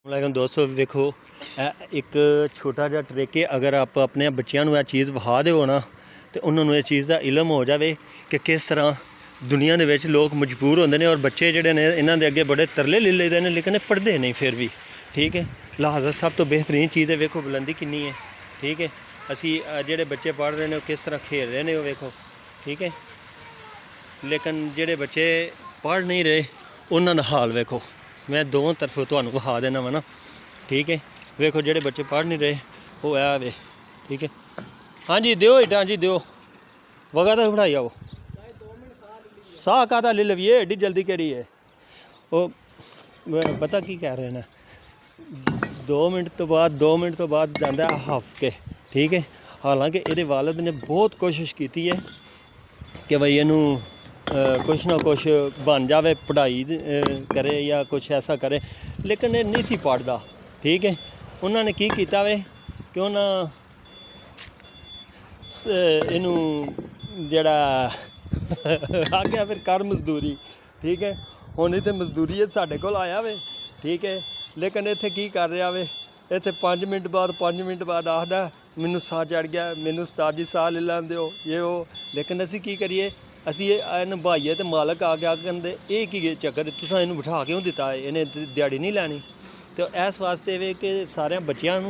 वालेकुम दोस्तों वेखो एक छोटा जिहा ट्रिक है। अगर आप अपने बच्चों को यह चीज़ विखा दो ना तो उन्होंने इस चीज़ का इलम हो जाए कि किस तरह दुनिया के विच लोग मजबूर होंदे ने और बच्चे जिहड़े ने इन्हां दे अगे बड़े तरले ले लेते हैं लेकिन पढ़ते नहीं फिर भी। ठीक है, लिहाजा सब तो बेहतरीन चीज़ है। वेखो बुलंदी कितनी है। ठीक है, असी जिहड़े बच्चे पढ़ रहे हैं किस तरह खेल रहे हैं वेखो। ठीक है, लेकिन जिहड़े बच्चे पढ़ नहीं रहे उन्हां दा हाल वेखो। मैं दोनों तरफों तुहानूं विखा देना वा ना। ठीक है, वेखो जिहड़े बच्चे पढ़ नहीं रहे वो है वे। ठीक है, हाँ जी दिओ इटा जी दिओ वगा तो पढ़ाई आओ साह का ले लविए एडी जल्दी करी है। वो पता की कह रहे हैं 2 मिनट तो बाद जाता है हफ के। ठीक है, हालांकि ये वालद ने बहुत कोशिश की है कि भाई इनू कुछ ना कुछ बन जाए, पढ़ाई करे या कुछ ऐसा करे, लेकिन ये नहीं सी पढ़ता। ठीक है, उन्होंने की किया वे कि उन्हें इनू जड़ा आ गया फिर कर मजदूरी। ठीक है, हुण इत्थे मजदूरी साढ़े कोल आया वे। ठीक है, लेकिन इत्थे की कर रहा वे, इत्थे 5 मिनट बाद आखदा मैनू साह चढ़ गया, मैनू उस्ताद जी साह ले लैन दिओ ये वो। लेकिन असी की करिए, असी नभाइए तो मालक आ गया कहते ये की चक्कर तुसां इनू बिठा क्यों दिता है, इन्हें दिहाड़ी नहीं लैनी। तो इस वास्ते वे कि सारे बच्चों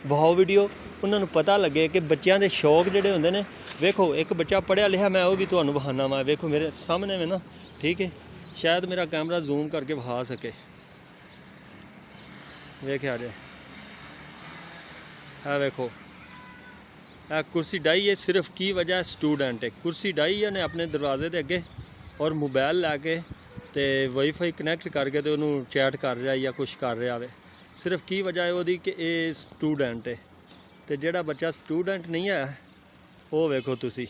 बहुत वीडियो उन्होंने पता लगे कि बच्चों के शौक जोड़े होंगे ने। वेखो एक बच्चा पढ़िया लिखा, मैं वो भी तुहानूं विखाना वा। वेखो मेरे सामने में ना। ठीक है, शायद मेरा कैमरा जूम करके विखा सके। वेख्या जे है वेखो कुर्सी डाई है, सिर्फ की वजह स्टूडेंट है। कुर्सी डाई है ने अपने दरवाजे के अगे और मोबाइल लैके तो वाईफाई कनैक्ट करके तो उन्होंने चैट कर रहा या कुछ कर रहा है। सिर्फ की वजह है वो कि ये स्टूडेंट है। तो जोड़ा बच्चा स्टूडेंट नहीं है वो वेखो तुसी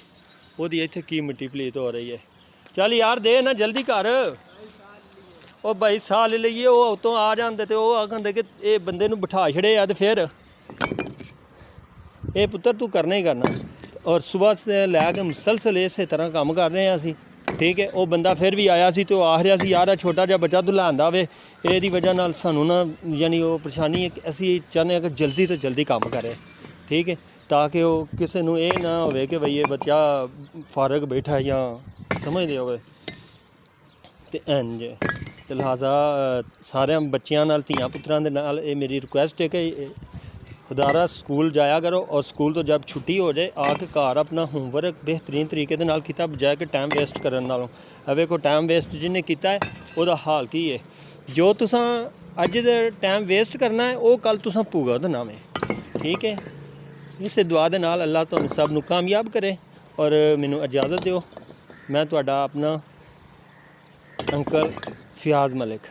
ओदी इत्थे की मिट्टी पलीत हो रही है। चल यार दे ना जल्दी कर। वो भाई साह ले लीए वो उतों आ जाते तो वो आखते कि ये बंदे नूं बिठा छड़े आ तो फिर ये पुत्र तू करना ही करना। और सुबह से लैके मुसलसल इस तरह काम कर रहे हैं असी। ठीक है, वो बंदा फिर भी आया सी तो आख रहा सी यार छोटा जिहा बच्चा तू लैंदा वे, ये वजह नाल सानू ना यानी वो परेशानी है कि असी चाहते हैं कि जल्दी तो जल्दी काम करे। ठीक है, ताकि वो किसी नूं ये ना हो कि भाई ये बच्चा फारग बैठा या समझते हो। तो इंज तो लिहाजा सारे बच्चों नाल धियां पुत्रां दे नाल ये मेरी रिक्वेस्ट है कि खुदारा स्कूल जाया करो और स्कूल तो जब छुट्टी हो जाए आके घर अपना होमवर्क बेहतरीन तरीके दे नाल कीता बजाय कि टाइम वेस्ट करन नालों। वेखो टाइम वेस्ट जिन्हें किया है वह हाल की है। जो तुसां अज दे टाइम वेस्ट करना है वो कल तुसां भुगतना वे। ठीक है, इस दुआ दे नाल अल्लाह तुहानूं सब नूं कामयाब करे। और मैनूं इजाज़त दिओ, मैं तुहाडा अपना अंकल फियाज़ मलिक।